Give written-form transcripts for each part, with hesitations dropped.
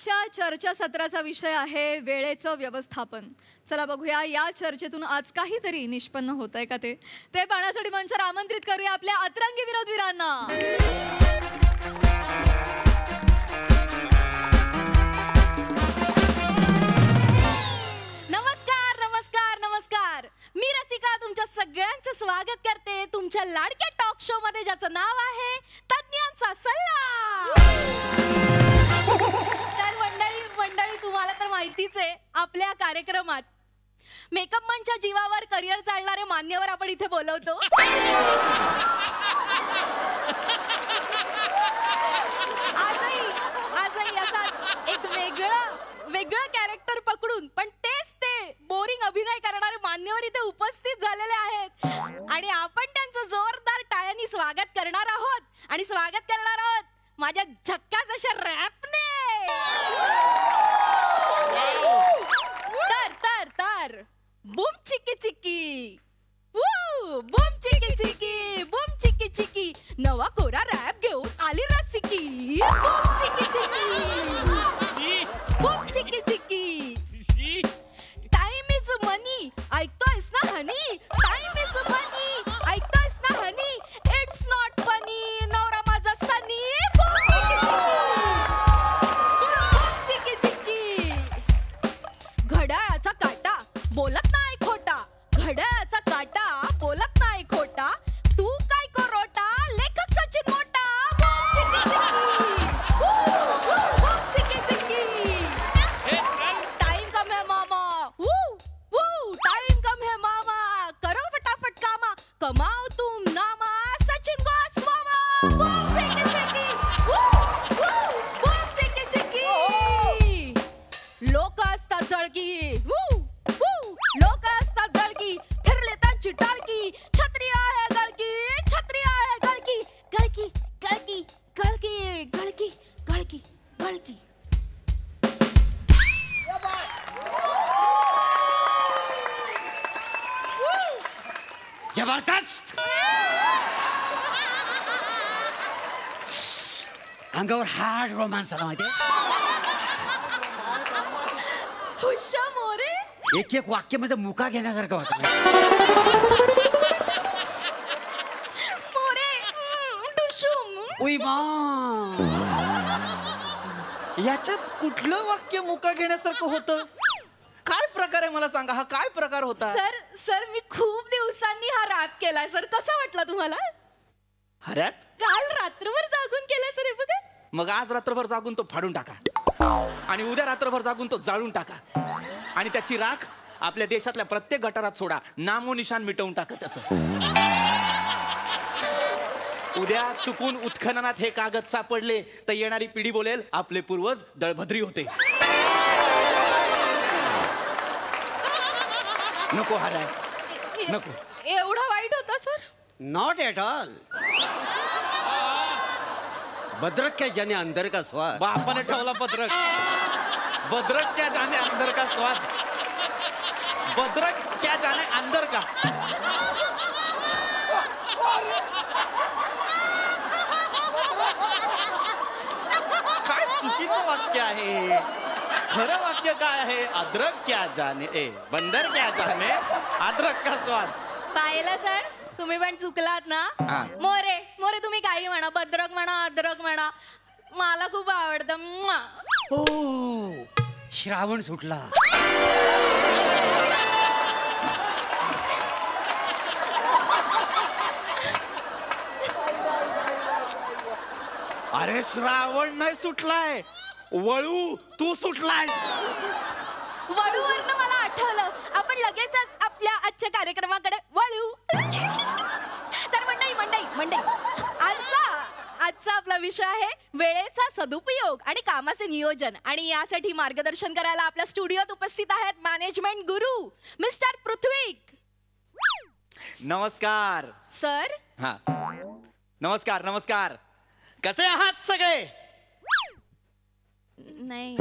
आजच्या चर्चासत्राचा विषय आहे वेळेचं व्यवस्थापन. चला बघूया या चर्चेतून आज काहीतरी निष्पन्न होतंय का ते पाहण्यासाठी मंचावर आमंत्रित करूया आपल्या अतरंगी विनोदवीरांना. नमस्कार नमस्कार नमस्कार. मी रसिका तुमच्या सगळ्यांचं स्वागत करते तुमच्या लाडक्या टॉक शो मध्ये ज्याचं नाव आहे तज्ञांचा सल्ला. तर मंडळी तुम्हाला तर माहितीच आहे आपल्या कार्यक्रमात मेकअप मनच्या जीवावर करिअर चालणारे मान्यवर आपण इथे बोलवतो. आजही असाच एक वेगळं कॅरेक्टर पकडून पण तेच ते बोरिंग अभिनय करणारे मान्यवर इथे उपस्थित झालेले आहेत आणि आपण त्यांचं जोरदार टाळ्यांनी स्वागत करणार आहोत. आणि स्वागत करणार आहोत माझ्या झक्कास अशा रॅपने. तर बूम चिकी चिकी बूम चिकी चिकी बूम चिकी चिकी नवा कोरा रॅप घेऊन आली रसिकी. बूम चिकी चिकी बूम चिकी चिकी. टाइम इज मनी ऐकतोयस ना हनी. टाइम इज मनी ऐकतोयस ना हनी. इट्स नॉट फनी नवरा माझा सनी. चिकी चिकी. घड्याळाचा काटा बोलत नाही खोटा. घड्याळाचा काटा बोलत नाही खोटा. तू काय करोटा लेखक सचिन मोठा. चिकी चिकी चिकी चिकी. टाइम कम है मामा. टाइम कम है मामा. करो फटाफट कामा. कमाओ तुम नामा सचिन गोस्वामा. चिकी चिकी चिकी चिकी. लोक असतात जळकी. लोक असतात जळकी फिरले त्यांची टाळकी. छत्री आहे गळकी. छत्री आहे गळकी. गळकी गळकी गळकी गळकी गळकी गळकी. जबरदस्त. अंगावर हार्ड रोमांस आला माहिती. हुश्शा मोरे. एक एक वाक्य म्हणजे मुका घेण्यासारखं वाटत. मोरे डुशुम. उई मा. याच्यात कुठलं वाक्य मुका घेण्यासारखं होतं. काय प्रकार आहे मला सांगा. हा काय प्रकार होता. सर मी खूप दिवसांनी हा रॅप केलाय सर. कसा वाटला तुम्हाला. हा रॅप काल रात्रभर जागून केलाय सर. हे बघा. मग आज रात्रभर जागून तो फाडून टाका आणि उद्या रात्रभर जागून तो जाळून टाका आणि त्याची राख आपल्या देशातल्या प्रत्येक गटारात सोडा. नामो निशान मिटवून टाका त्याचं. उद्या चुकून उत्खननात हे कागद सापडले तर येणारी पिढी बोलेल आपले पूर्वज दळभद्री होते. नको हा रॅप नको. एवढा वाईट होता सर. Not at all. बद्रक क्या जाने अंदर का स्वाद. बापाने ठेवला पत्रक. बद्रक क्या जाने अंदर का स्वाद. बद्रक क्या जाने अंदर का. काय चुकीचं वाक्य आहे. खरं वाक्य काय आहे. अद्रक क्या जाने बंदर क्या जाने अद्रक का स्वाद. पाहिलं सर तुम्ही पण चुकलात ना. मोरे मोरे तुम्ही काही म्हणा. बद्रक म्हणा अद्रक म्हणा मला खूप आवडतं. ओ श्रावण सुटला. अरे श्रावण नाही सुटलाय. वळू तू सुटलाय. वळूवरनं मला आठवलं आपण लगेचच आपल्या आजच्या कार्यक्रमाकडे वळू. तर मंडई आजचा आपला विषय आहे वेळेचा सदुपयोग आणि कामाचे नियोजन. आणि यासाठी मार्गदर्शन करायला आपल्या स्टुडिओत उपस्थित आहेत मॅनेजमेंट गुरु मिस्टर पृथ्वीक. नमस्कार सर. हा नमस्कार नमस्कार. कसे आहात सगळे. नाही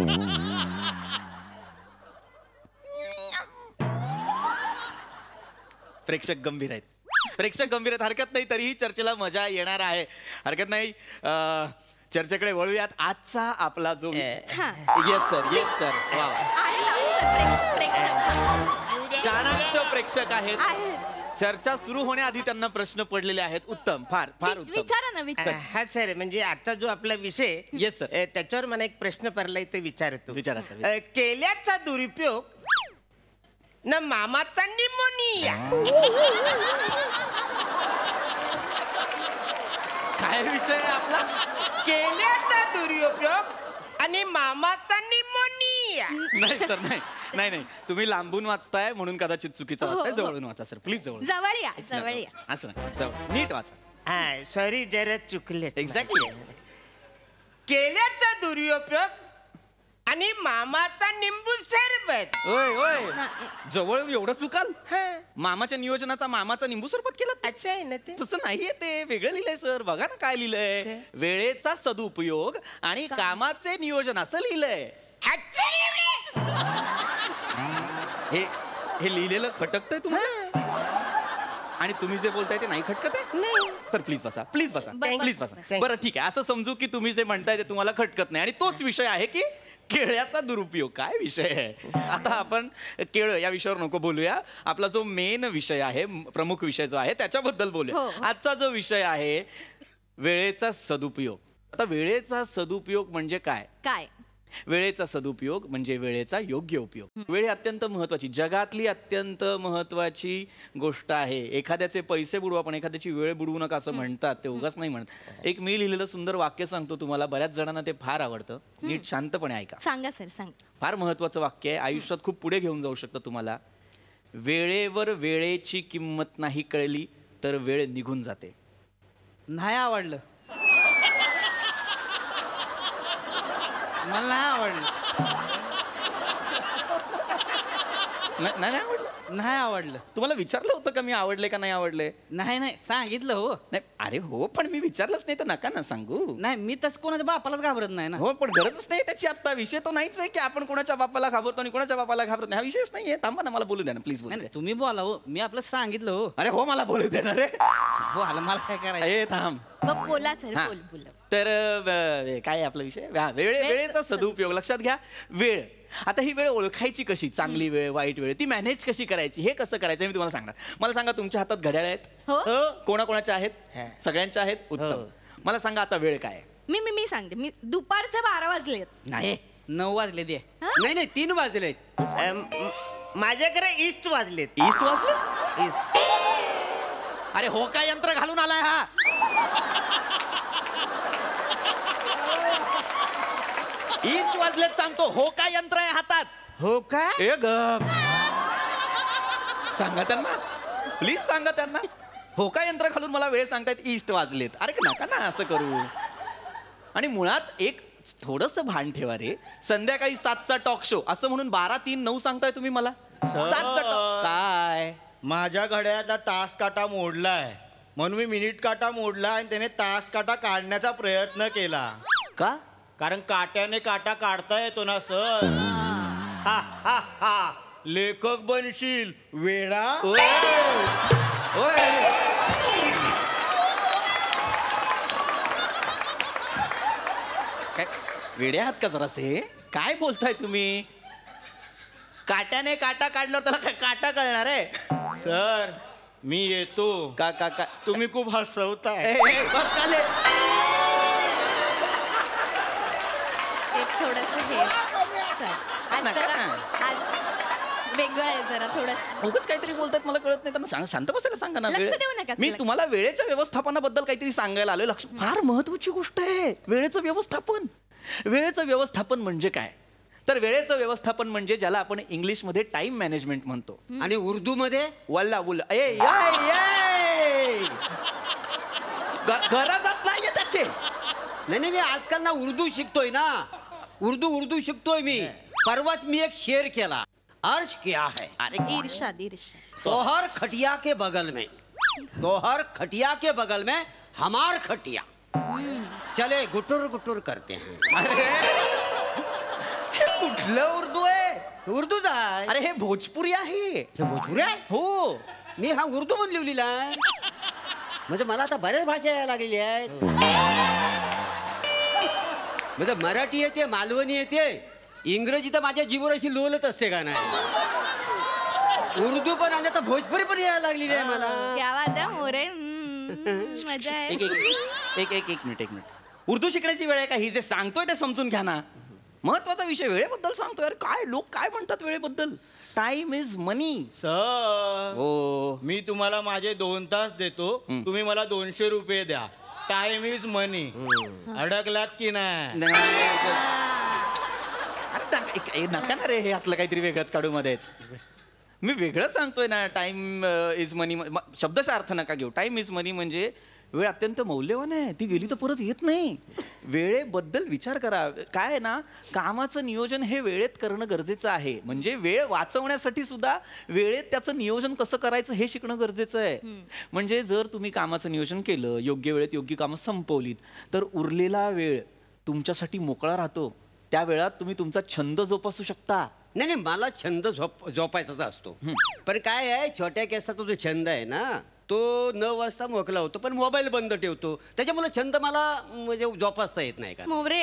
प्रेक्षक गंभीर आहेत. हरकत नाही. तरीही चर्चेला मजा येणार आहे. हरकत नाही. चर्चेकडे वळूयात. आजचा आपला जो हा. येस सर वा आहे ना प्रेक्षक चाणाक्ष प्रेक्षक आहेत. आहेत. चर्चा सुरू होण्याआधी त्यांना प्रश्न पडलेले आहेत. उत्तम, फार फार उत्तम. विचारा ना विचार. हा सर, म्हणजे आजचा जो आपला विषय Yes, sir. त्याच्यावर मला एक प्रश्न पडलाय ते विचारतो. विचारा, sir. केल्याचा दुरुपयोग न मामाचा निमोनिया. काय विषय आहे आपला? केल्याचा दुरुपयोग आणि मामाचा निमोनिया. नाही सर, नाही तुम्ही लांबून वाचताय म्हणून कदाचित चुकीचं हो, वाचताय. हो. जवळून वाचा सर, प्लीज जवळ. जवळ या जवळ या. असं नाही, जवळ नीट वाचा. हा सॉरी, जरा चुकले. एक्झॅक्टली. केल्याचा दुरुपयोग आणि मामाचा निंबू सरबत. ओय जवळ एवढं चुकाल? हा, मामाच्या नियोजनाचा मामाचा निंबू सरबत केलं? अच्छा आहे ना ते. तसं नाहीये, ते वेगळं लिहिलंय सर. बघा ना काय लिहिलंय. काय? वेळेचा सदुपयोग आणि कामाचे नियोजन असं लिहिलंय. अच्छा एवढे? हे लिहिलेलं खटकतंय तुम्हाला? आणि तुम्ही जे बोलताय ते नाही खटकत आहे? सर प्लीज बसा, प्लीज बसा, प्लीज बसा. Thank बरं ठीक आहे, असं समजू की तुम्ही जे म्हणताय ते तुम्हाला खटकत नाही आणि तोच विषय आहे की केळ्याचा दुरुपयोग. काय विषय आहे? आता आपण केळं या विषयावर नको बोलूया. आपला जो मेन विषय आहे, प्रमुख विषय जो आहे त्याच्याबद्दल बोलूया. हो. आजचा जो विषय आहे वेळेचा सदुपयोग. आता वेळेचा सदुपयोग म्हणजे काय? काय? वेळेचा सदुपयोग म्हणजे वेळेचा योग्य उपयोग. वेळ ही अत्यंत महत्वाची, जगातली अत्यंत महत्वाची गोष्ट आहे. एखाद्याचे पैसे बुडवा पण एखाद्याची वेळ बुडवू नका असं म्हणतात. ते उगाच नाही म्हणत. एक मी लिहिलेलं सुंदर वाक्य सांगतो तुम्हाला. बऱ्याच जणांना ते फार आवडतं. नीट शांतपणे ऐका. सांगा सर सांग. फार महत्वाचं वाक्य आहे, आयुष्यात खूप पुढे घेऊन जाऊ शकतं तुम्हाला. वेळेवर वेळेची किंमत नाही कळली तर वेळ निघून जाते. नाही आवडलं. मला नाही आवडलं. नाही आवडलं? नाही आवडलं. तुम्हाला विचारलं होतं का मी आवडले का नाही आवडले? नाही सांगितलं हो. नाही अरे हो, पण मी विचारलंच नाही तर नका ना सांगू. नाही, मी तसं कोणाच्या बापालाच घाबरत नाही ना. हो, पण गरजच नाही त्याची. आता विषय तो नाहीच आहे की आपण कोणाच्या बापाला घाबरतो आणि कोणाच्या बापाला घाबरत नाही. हा विषयच नाहीये. थांबा ना, मला बोलू द्या ना प्लीज. नाही तुम्ही बोला हो, मी आपलं सांगितलं हो. अरे हो, मला बोलू दे ना रे. बोला, मला काय करायचं. ए थांब. मग बोला सर. हा. बोल. तर काय आहे आपला विषय? वेळेचा सदुपयोग. लक्षात घ्या, वेळ. आता ही वेळ ओळखायची कशी? चांगली वेळ, वाईट वेळ, ती मॅनेज कशी करायची, हे कसं करायचं मी तुम्हाला सांगणार. मला सांगा, तुमच्या हातात घड्याळ आहेत? हो. कोणाकोणाच्या आहेत? सगळ्यांच्या आहेत. उत्तम. मला सांगा आता वेळ काय? मी सांगते. मी दुपारचे 12 वाजलेत. नाही, 9 वाजले दे. नाही 3 वाजले. माझ्याकडे ईस्ट वाजलेत. ईस्ट वाजले? ईस्ट. अरे हो, काय यंत्र घालून आलाय हा? ईस्ट वाजलेत सांगतो. हो काय यंत्र आहे हातात? हो का? ए गप. सांगा त्यांना, प्लीज सांगा त्यांना. हो काय यंत्र घालून मला वेळ सांगतायत ईस्ट वाजलेत. अरे नका ना असं करू. आणि मुळात एक थोडस भान ठेवा रे. संध्याकाळी 7चा टॉक शो असं म्हणून 12, 3, 9 सांगताय तुम्ही मला. 7चा टॉक काय? माझ्या घड्याळाचा तास काटा मोडलाय म्हणून मी मिनिट काटा मोडला आणि त्याने तास काटा काढण्याचा प्रयत्न केला. का? कारण काट्याने काटा काढता येतो ना सर. हा हा हा, लेखक बनशील वेडा. ओय. काय वेडे आहात का जरासे? काय बोलताय तुम्ही? काट्याने काटा काढल्यावर त्याला काय काटा कळणार आहे? सर मी येतो. का का का तुम्ही खूप हसवताय. बस चाले. एक थोडस हे सर. आज नका जरा ना. आज वेगळं आहे जरा थोडं. उगाच काहीतरी बोलतात, मला कळत नाही. त्यांना सांग, शांत बसायला सांगा ना. लक्ष देऊ नका. मी तुम्हाला वेळेच्या व्यवस्थापनाबद्दल काहीतरी सांगायला आलोय. लक्ष, फार महत्वाची गोष्ट आहे वेळेचं व्यवस्थापन. वेळेचं व्यवस्थापन म्हणजे काय? तर वेळेचं व्यवस्थापन म्हणजे ज्याला आपण इंग्लिशमध्ये टाइम मॅनेजमेंट म्हणतो आणि उर्दू मध्ये वल्ला उल्ला. गरजच नाहीये त्याचे. नाही मी आजकाल ना उर्दू शिकतोय ना. उर्दू शिकतोय मी. परवाच मी एक शेर केला. अर्ज क्या है? अरे ईर्षाद. तोहर खटिया के बगल में हमार खटिया. चले गुटुर गुटुर करते हैं. अरे हे कुठलं उर्दू आहे? उर्दूच आहे. अरे हे भोजपुरी आहे. हे भोजपुरी आहे? हो. मी हा उर्दू म्हणून लिहिलेला आहे. म्हणजे मला आता बऱ्याच भाषा यायला लागलेल्या आहेत. म्हणजे मराठी येते, मालवणी येते, इंग्रजी तर माझ्या जीवर अशी लोलत असते का नाही. उर्दू पण आणि आता भोजपुरी पण यायला लागलेली आहे मला. क्या बात आहे मोरे. मजा आहे. एक मिनिट. उर्दू शिकण्याची वेळ आहे का? ही जे सांगतोय ते समजून घ्या ना. महत्वाचा विषय वेळेबद्दल सांगतोय. अरे काय लोक काय म्हणतात वेळेबद्दल? Time is money. सर हो. मी तुम्हाला माझे 2 तास देतो, तुम्ही मला 200 रुपये द्या. टाइम इज मनी. अडकलात की नाही? अरे नका ना रे, हे असलं काहीतरी वेगळंच काढू मध्येच. मी वेगळं सांगतोय ना. टाइम इज मनी शब्दचा अर्थ नका घेऊ. टाइम इज मनी म्हणजे वेळ अत्यंत मौल्यवान आहे. ती गेली तर परत येत नाही. वेळेबद्दल विचार करा. काय आहे ना, कामाचं नियोजन हे वेळेत करणं गरजेचं आहे. म्हणजे वेळ वाचवण्यासाठी सुद्धा वेळेत त्याचं नियोजन कसं करायचं हे शिकणं गरजेचं आहे. म्हणजे जर तुम्ही कामाचं नियोजन केलं, योग्य वेळेत योग्य कामं संपवलीत, तर उरलेला वेळ तुमच्यासाठी मोकळा राहतो. त्या वेळात तुम्ही तुमचा छंद जोपासू शकता. नाही, मला छंद झोपायचाच असतो. पण काय आहे, छोट्या केसाचा जो छंद आहे ना, तो 9 वाजता मोकला होतो, पण मोबाईल बंद ठेवतो. त्याच्यामुळे छंद मला म्हणजे जोपासता येत नाही का. मोरे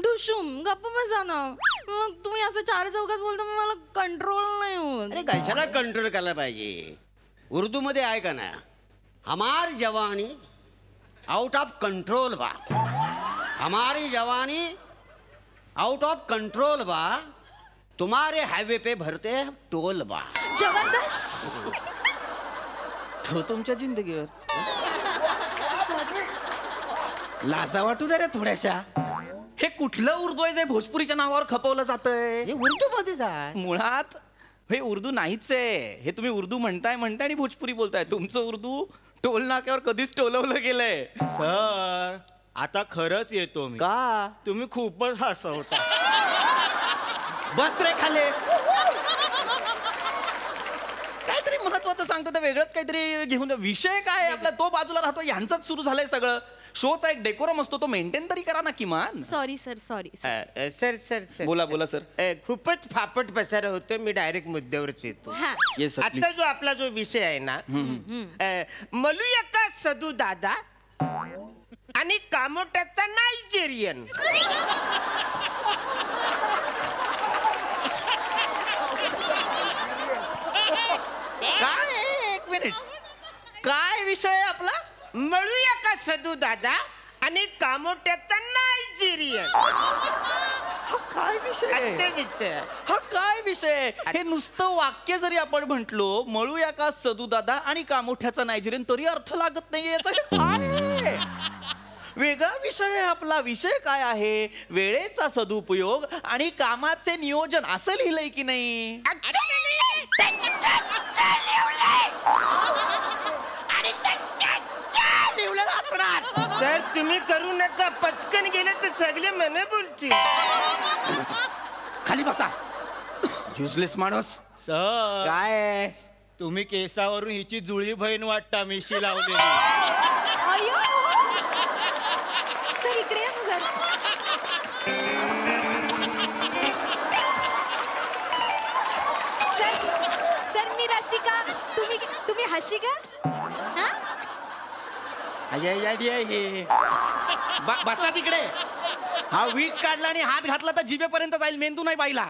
ढुशुम गप्प बसा ना. मग तुम्ही असं 4 चौकात बोलता, मला कंट्रोल नाही होत. अरे कशाला कंट्रोल करायला पाहिजे. उर्दू मध्ये आहे का ना, हमार जवानी आउट ऑफ कंट्रोल बा, हमारी जवानी आउट ऑफ कंट्रोल बा, तुम्हारे हाईवे पे भरते टोल बा. जबरदस्त. तो तुमच्या जिंदगीवर लाजा वाटू दे रे थोड्याशा. हे कुठलं उर्दू आहे जे भोजपुरीच्या नावावर खपवलं जातंय? हे उर्दू मध्येच आहे. मुळात हे उर्दू नाहीच आहे. हे तुम्ही उर्दू म्हणताय आणि भोजपुरी बोलताय. तुमचं उर्दू टोल नाक्यावर कधीच टोलवलं गेलंय. सर आता खरंच येतो मी. का? तुम्ही खूपच हसवता. बस रे खाले. काहीतरी महत्वाचं सांगतो तर वेगळंच काहीतरी घेऊन. विषय काय आपला तो बाजूला राहतो. यांचंच सुरू झालंय सगळं. शोचा एक डेकोरम असतो, तो मेंटेन तरी करा ना किमान. Sorry sir. सर बोला सर. खूपच फापट पसारा होतं. मी डायरेक्ट मुद्द्यावरच येतो. हा. येस सर, आता जो आपला जो विषय आहे ना, मलूया का सदू दादा आणि कामोट्याचा नायजेरियन. काय? एक मिनिट. काय विषय आहे आपला? मळूया का सदू दादा आणि कामोट्याचा नायजेरियन. हा काय विषय आहे? ते विषय. हा काय विषय? हे नुसतं वाक्य जरी आपण म्हटलो, मळूया का सदू दादा आणि कामोठ्याचा नायजेरियन, तरी अर्थ लागत नाहीये. याचा हे काय आहे? वेगळा विषय आहे आपला. विषय काय आहे? वेळेचा सदुपयोग आणि कामाचे नियोजन, असं लिहिलंय की नाही? सर तुम्ही करू नका. पचकन गेले तर सगळे मने बोलतील. खाली बसा. युजलेस माणूस. सर काय? तुम्ही केसावरून हिची जुळी बहीण वाटता, मिशी लावलेली. अय्यो. सर इकडे या ना जरा. सर मी रसिका. तुम्ही हशिका. हा. बसा तिकडे. हा वीक काढला आणि हात घातला तर जिभेपर्यंत जाईल, मेंदू नाही पाहिला.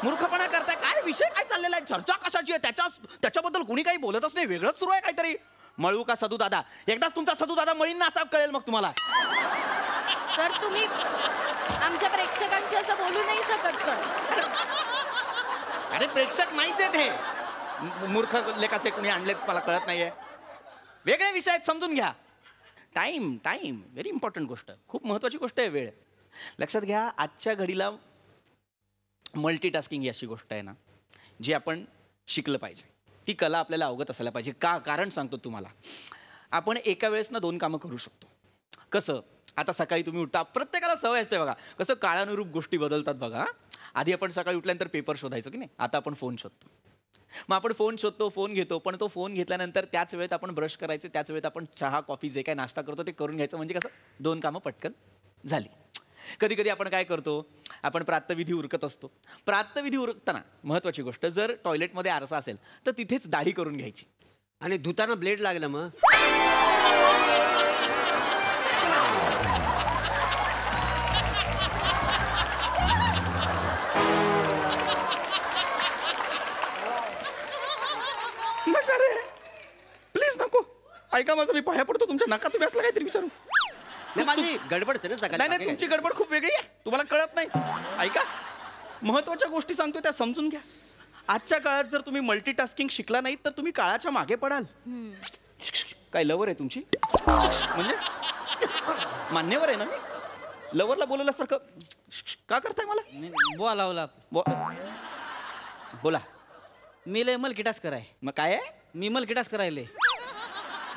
मूर्खपणा करताय. काय विषय काय चाललेला आहे? चर्चा कशाची आहे? त्याच्याबद्दल कोणी काही बोलतच नाही. वेगळंच सुरू आहे काहीतरी. मळू का सदू दादा? एकदाच तुमचा सदू दादा मळींना असा कळेल मग तुम्हाला. सर तुम्ही आमच्या प्रेक्षकांशी असं बोलू नाही शकत सर. अरे प्रेक्षक नाहीच आहेत हे. मूर्ख लेखाचे कोणी आणलेत मला कळत नाहीये. वेगळे विषय आहेत, समजून घ्या. टाइम व्हेरी इम्पॉर्टंट गोष्ट, खूप महत्वाची गोष्ट आहे वेळ. लक्षात घ्या, आजच्या घडीला मल्टीटास्किंग ही अशी गोष्ट आहे ना, जी आपण शिकलं पाहिजे. ती कला आपल्याला अवगत असायला पाहिजे. कारण सांगतो तुम्हाला. आपण एका वेळेस ना 2 कामं करू शकतो. कसं? आता सकाळी तुम्ही उठता, प्रत्येकाला सवय असते बघा, कसं काळानुरूप गोष्टी बदलतात बघा. आधी आपण सकाळी उठल्यानंतर पेपर शोधायचो की नाही, आता आपण फोन शोधतो. मग आपण फोन शोधतो, फोन घेतो, पण तो फोन घेतल्यानंतर त्याच वेळेत आपण ब्रश करायचे, त्याच वेळेत आपण चहा कॉफी जे काय नाश्ता करतो ते करून घ्यायचं. म्हणजे कसं 2 कामं पटकन झाली. कधी कधी आपण काय करतो, आपण प्रातःविधी उरकत असतो. प्रातःविधी उरकताना महत्त्वाची गोष्ट, जर टॉयलेटमध्ये आरसा असेल तर तिथेच दाढी करून घ्यायची. आणि धुताना ब्लेड लागलं मग नका रे प्लीज नको ऐका माझं मी पाया पडतो तुमच्या नका तुम्ही असलं काहीतरी विचारू नाही, माझी गडबडच आहे ना नाही नाही तुमची गडबड खूप वेगळी आहे तुम्हाला कळत नाही ऐका महत्वाच्या गोष्टी सांगतो त्या समजून घ्या आजच्या काळात जर तुम्ही मल्टीटास्किंग शिकला नाही तर तुम्ही काळाच्या मागे पडाल काय लवर आहे तुमची म्हणजे मान्यवर आहे ना मी लवरला बोलवल्यासारखं का करताय मला बोलावला बोला मी लय मल्टीटास्कर आहे मग काय आहे मी मल्टीटास्कर राहिले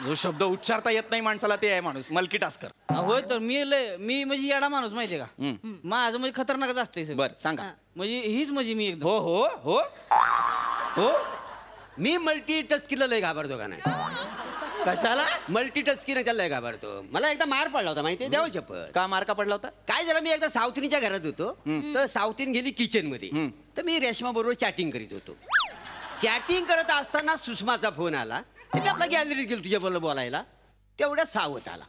जो शब्द उच्चारता येत नाही माणसाला ते आहे माणूस मल्टीटास्कर होय तर मी म्हणजे येडा माणूस माहितीये का माझं म्हणजे खतरनाकच असते बर सांगा म्हणजे हीच म्हणजे मी एकदम हो हो हो हो मी मल्टी टचकीला लय घाबरतो का नाही कशाला मल्टी टचकीने त्याला लय घाबरतो मला एकदा मार पडला होता माहितीये देवा शपथ का मार का पडला होता काय झालं मी एकदा सावतीनीच्या घरात होतो तर सावतीन गेली किचन मध्ये तर मी रेशमा बरोबर चॅटिंग करीत होतो चॅटिंग करत असताना सुषमाचा फोन आला तर मी आपला गॅलरीत गेलो तुझ्या बरोबर बोलायला तेवढ्या सावत आला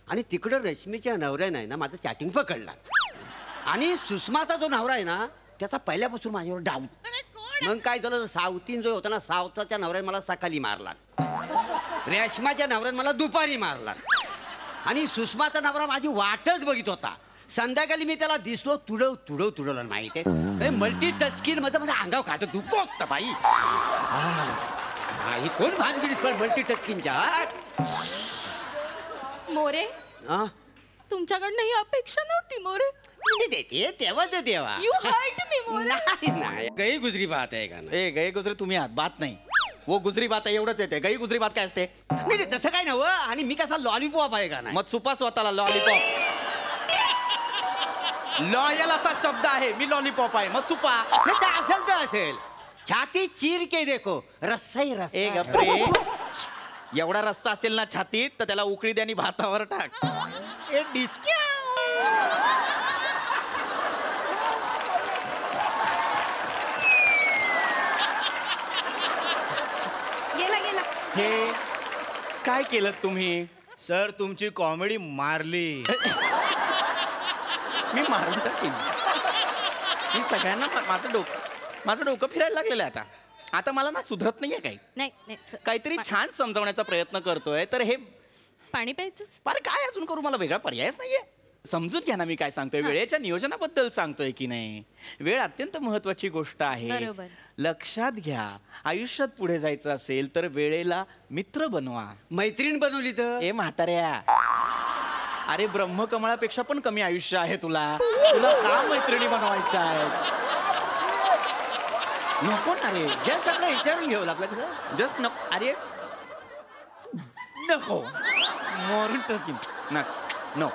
आणि तिकडं रश्मीच्या नवऱ्यानं आहे ना माझं चॅटिंग पकडला आणि सुषमाचा जो नवरा आहे ना त्याचा पहिल्यापासून माझ्यावर डाऊट मग काय झालं सावतीन जो होता ना सावताच्या नवऱ्याने मला सकाळी मारला रेशमाच्या नवऱ्याने मला दुपारी मारला आणि सुषमाचा नवरा माझी वाटच बघित होता संध्याकाळी मी त्याला दिसलो तुडवलं माहिती आहे मल्टी टचकीन माझं माझ्या अंगावर काढत दुखतो होतं बाई ही कोण भानगिरी मल्टी टचकीनच्या मोरे हा तुमच्याकडनं ही अपेक्षा नव्हती मोरे देते तेव्हाच देवा यू हर्ट मी मोरे नाही गई गुजरी बात आहे का ए गई गुजरी तुम्ही आहात बात नाही वो गुजरी बात आहे एवढंच येते गई गुजरी बात काय असते नाही तसं काय नव्हतं आणि मी कसा लॉलीपॉप आहे का नाही मग चुपा स्वतःला लॉलीपॉप लॉयल असा शब्द आहे मी लॉलीपॉप आहे मग चुपा नाही तर असेल तर असेल छाती चीर के देखो रस्सा ही रस्सा ए गप्रे एवढा रस्ता असेल ना छातीत तर त्याला उकळी द्या आणि भातावर टाक ए डिचक्या गेला हे काय केलं तुम्ही सर तुमची कॉमेडी मारली मी मारून टाकीन मी सगळ्यांना माझं डोकं फिरायला लागलेलं आहे आता मला ना सुधरत नाहीये काही नाही नाही सर. काहीतरी छान समजावण्याचा प्रयत्न करतोय तर हे पाणी प्यायचंच अरे काय अजून करू मला वेगळा पर्यायच नाहीये समजून घ्या ना मी काय सांगतोय वेळेच्या नियोजनाबद्दल सांगतोय की नाही वेळ अत्यंत महत्वाची गोष्ट आहे बरोबर. लक्षात घ्या आयुष्यात पुढे जायचं असेल तर वेळेला मित्र बनवा मैत्रीण बनवली तर ए म्हाताऱ्या अरे ब्रह्मकमळापेक्षा पण कमी आयुष्य आहे तुला का मैत्रिणी बनवायच्या आहेत नको ना रे जस्ट आपलं विचारून घेऊ आपलं कसं जस्ट नको अरे नको मोरून टाकीन नो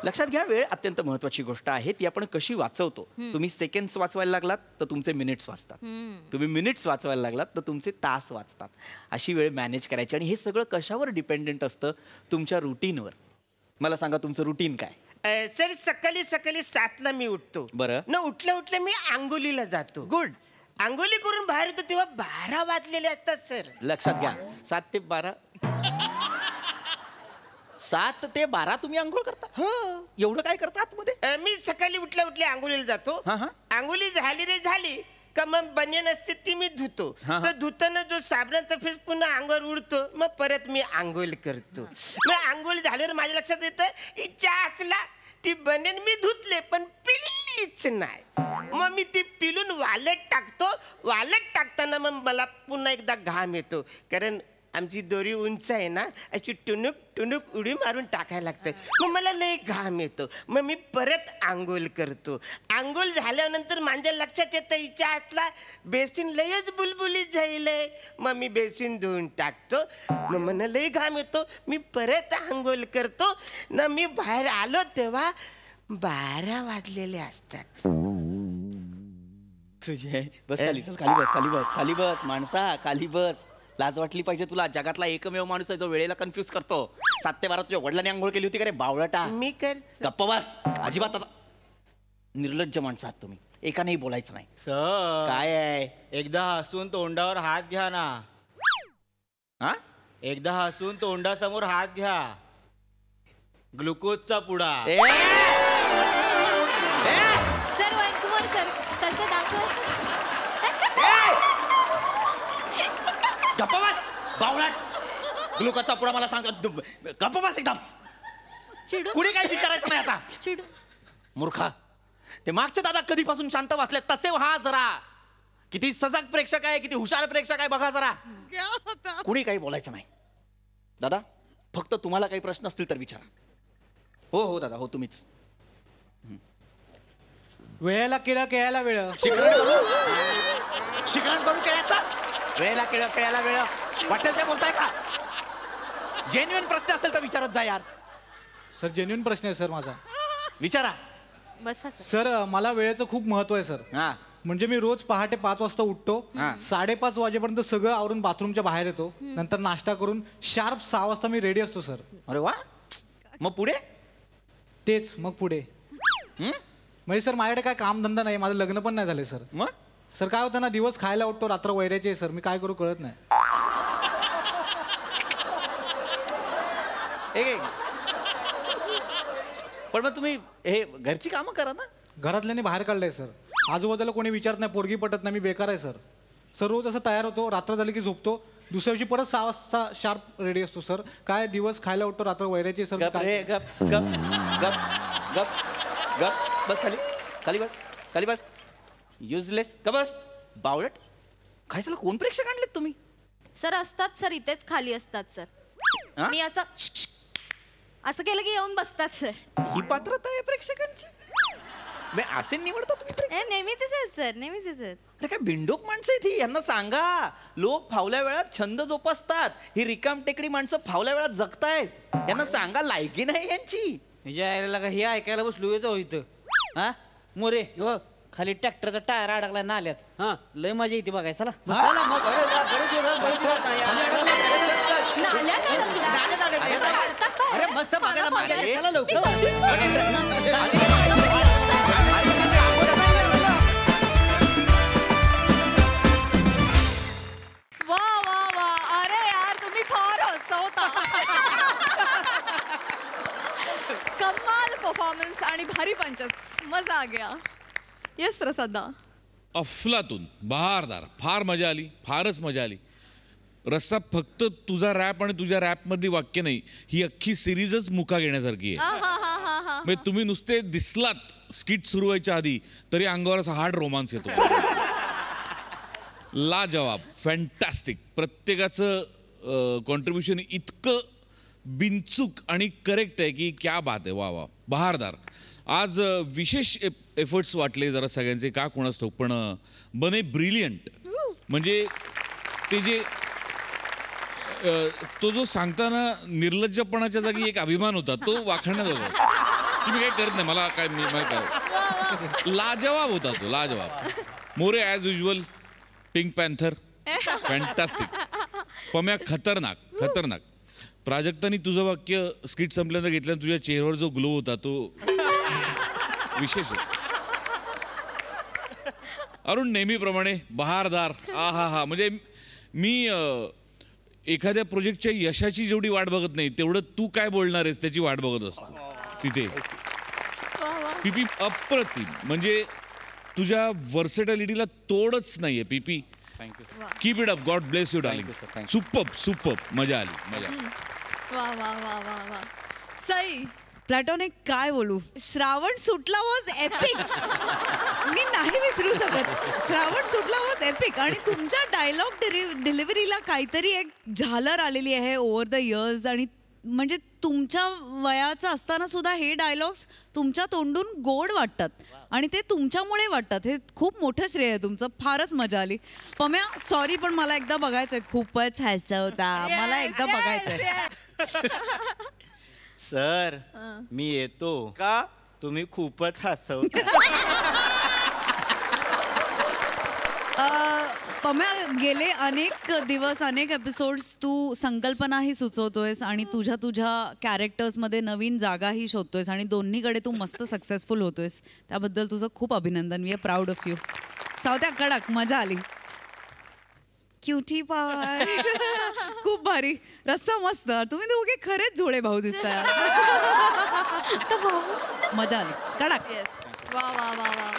लक्षात घ्या वेळ अत्यंत महत्वाची गोष्ट आहे ती आपण कशी वाचवतो तुम्ही सेकंड्स वाचवायला लागलात तर तुमचे मिनिट्स वाचतात तुम्ही मिनिट्स वाचवायला लागलात तर तुमचे तास वाचतात अशी वेळ मॅनेज करायची आणि हे सगळं कशावर डिपेंडेंट असतं तुमच्या रुटीनवर मला सांगा तुमचं रुटीन काय सर सकाळी 7ला मी उठतो बरं. न उठल्या मी आंघोलीला जातो गुड आंघोली करून बाहेर येतो तेव्हा 12 वाजलेले असतात सर लक्षात घ्या 7 ते 12 7 ते 12 तुम्ही आंघोळ करता हो एवढं काय करता आतमध्ये मी सकाळी उठल्या आंघोलीला जातो हा, हा. आंघोली झाली का मग बनियन असते ती मी धुतो हा, हा. तर धुताना जो साबणाचा फेस पुन्हा अंगावर उडतो मग परत मी आंघोळ करतो मग आंघोळ झाल्यावर माझ्या लक्षात येतं इच्छा असला ती बनियन मी धुतले पण पिलीच नाही मग मी ती पिलून वालत टाकताना मग मला पुन्हा एकदा घाम येतो कारण आमची दोरी उंच आहे ना अशी टुनुक उडी मारून टाकायला लागतं मग मला लय घाम येतो मग मी परत आंघोळ करतो आंघोळ झाल्यानंतर माझ्या लक्षात येतं इच्छा असला बेसिन लयच बुलबुलीत झालंय मग मी बेसिन धुवून टाकतो मग मला लय घाम येतो मी परत आंघोळ करतो ना मी बाहेर आलो तेव्हा 12 वाजलेले असतात तुझे बस खाली चल खाली बस माणसा खाली बस लाज वाटली पाहिजे तुला जगातला एकमेव माणूस आहे जो वेळेला कन्फ्यूज करतो 7 ते 12 तुझ्या वडिलांनी आंघोळ केली होती का रे बावळटा मी कर गप्प बस अजिबात आता निर्लज्ज माणसं आहात तुम्ही एकानेही बोलायचं नाही सर काय आहे एकदा हसून तोंडावर हात घ्या ना हा एकदा हसून तोंडासमोर हात घ्या. ग्लुकोजचा पुडा. सर वन्स मोर सर तसं दाखव. गप्पा बस बावळाट. ग्लुकोजचा पुडा मला सांगतो. गप्पा बस एकदम. चिडू कुणी काही विचारायचं नाही आता. चिडू. मूर्खा, ते मागचे दादा कधीपासून शांत बसले तसे व्हा जरा. किती सजग प्रेक्षक आहे, किती हुशार प्रेक्षक आहे बघा जरा. कुणी काही बोलायचं नाही. दादा फक्त तुम्हाला काही प्रश्न असतील तर विचारा. हो हो दादा, हो तुम्हीच. वेळेला केळं केळ्याला वेळ. शिकरण करू केळ्याचा. वेळेला केळं केळ्याला वेळ वाटेल ते बोलताय का? जेन्युइन प्रश्न असेल तर विचारत जा यार. सर जेन्युइन प्रश्न आहे सर माझा. विचारा. बसा सर. सर मला वेळेचं खूप महत्व आहे सर. हा म्हणजे मी रोज पहाटे 5 वाजता उठतो. 5:30 वाजेपर्यंत सगळं आवरून बाथरूमच्या बाहेर येतो. नंतर नाश्ता करून शार्प 6 वाजता मी रेडी असतो सर. अरे वा. मग पुढे तेच मग पुढे म्हणजे सर माझ्याकडे काय कामधंदा नाही. माझं लग्न पण नाही झालं सर. मग सर काय होतं ना, दिवस खायला उठतो रात्र वैरायचे सर. मी काय करू कळत नाही. पण मग तुम्ही हे घरची कामं करा ना. घरातल्याने बाहेर काढलंय सर. आजूबाजूला कोणी विचारत नाही, पोरगी पटत नाही, मी बेकार आहे सर. सर रोज असं तयार होतो, रात्र झाली की झोपतो, दुसऱ्या दिवशी परत 6 वाजता शार्प रेडी असतो सर. काय दिवस खायला उठतो रात्र वैरायचे सर. गप रे गप गप गप गप गप. बस खाली खाली बस खाली बस. युजलेस. का बस बावळट. काय झालं, कोण प्रेक्षक आणलेत तुम्ही? सर असतात सर, इथेच खाली असतात सर. हा? मी असं केलं की येऊन बसतात सर. ही पात्रता आहे प्रेक्षकांची. मी असे निवडता तुम्ही प्रेक्षक? नेहमीच आहेत सर, नेहमीच आहेत. अरे काय बिंडोक माणसं आहेत ही. यांना सांगा लोक फावल्या वेळात छंद जोपासतात. ही रिकाम टेकडी माणसं फावल्या वेळात जगतायत. यांना सांगा लायकी नाही यांची. म्हणजे आयला का हे ऐकायला बसलो येतो इथं. हा मोरे खाली ट्रॅक्टरचा टायर अडकला नाल्यात. हा. लय मजा येते बघाय. चला नाल्यात अडकला. अरे मस्त बघायला मजा येते. चला लवकर. वा वा वा. अरे यार तुम्ही फार हसवता. कमाल परफॉर्मन्स आणि भारी पंचस. मजा आ गया. येस प्रसादा. अफलातून बहारदार. फार मजा आली, फारच मजा आली. रस्सा फक्त तुझा रॅप आणि तुझ्या रॅपमधली वाक्य नाही, ही अख्खी सिरीजच मुका घेण्यासारखी आहे. म्हणजे तुम्ही नुसते दिसलात स्किट सुरू व्हायच्या आधी तरी अंगावर असा हार्ड रोमांस येतो. लाजवाब. फॅन्टॅस्टिक. प्रत्येकाचं कॉन्ट्रीब्युशन इतकं बिनचूक आणि करेक्ट आहे की क्या बात आहे. वा वा. बहारदार. आज विशेष एफर्ट्स वाटले जरा सगळ्यांचे, का कोणास ठाऊक, पण बने ब्रिलियंट. म्हणजे ते जे तो जो सांगताना निर्लज्जपणाच्या जागी एक अभिमान होता तो वाखाणण्यात होता. तुम्ही काही करत नाही मला काय काय. लाजवाब होता तो, लाजवाब. More as usual pink panther. Fantastic. पम्या खतरनाक खतरनाक. प्राजक्तानी तुझं वाक्य स्किट संपल्यानंतर घेतल्यानंतर तुझ्या चेहऱ्यावर जो ग्लो होता तो विशेष होता. अरुण नेहमीप्रमाणे बहारदार. आ हा हा. म्हणजे मी एखाद्या प्रोजेक्टच्या यशाची जेवढी वाट बघत नाही तेवढं तू काय बोलणार आहेस त्याची वाट बघत असतो तिथे. पीपी अप्रतिम. म्हणजे तुझ्या व्हर्सेटॅलिटीला तोडच नाहीये पीपी. Keep it up. God bless you darling. Superb superb. मजा आली मजा. वा वा वा वा वा. सई. प्लॅटॉनिक काय बोलू. श्रावण सुटला वॉज एपिक. मी नाही विसरू शकत. श्रावण सुटला वॉज एपिक. आणि तुमच्या डायलॉग डिलिव्हरीला काहीतरी एक झालर आलेली आहे ओव्हर द इयर्स. आणि म्हणजे तुमच्या वयाचं असताना सुद्धा हे डायलॉग्स तुमच्या तोंडून गोड वाटतात आणि ते तुमच्यामुळे वाटतात. हे खूप मोठं श्रेय आहे तुमचं. फारच मजा आली. पम्या सॉरी पण मला एकदा बघायचंय. खूपच हसवता. मला एकदा बघायचंय. सर मी येतो का. तुम्ही खूपच हसवता. पम्या गेले अनेक दिवस अनेक एपिसोड्स तू संकल्पनाही सुचवतोयस आणि तुझ्या कॅरेक्टर्समध्ये नवीन जागाही शोधतोयस आणि दोन्हीकडे तू मस्त सक्सेसफुल होतोयस. त्याबद्दल तुझं खूप अभिनंदन. We are proud of you. सावत्या कडक. मजा आली. क्युटी पाय. खूप भारी. रस्सा मस्त. तुम्ही दोघे खरेच जोडे भाऊ दिसताय. आता भाऊ मजा आली. कडक. येस वा वा वा वा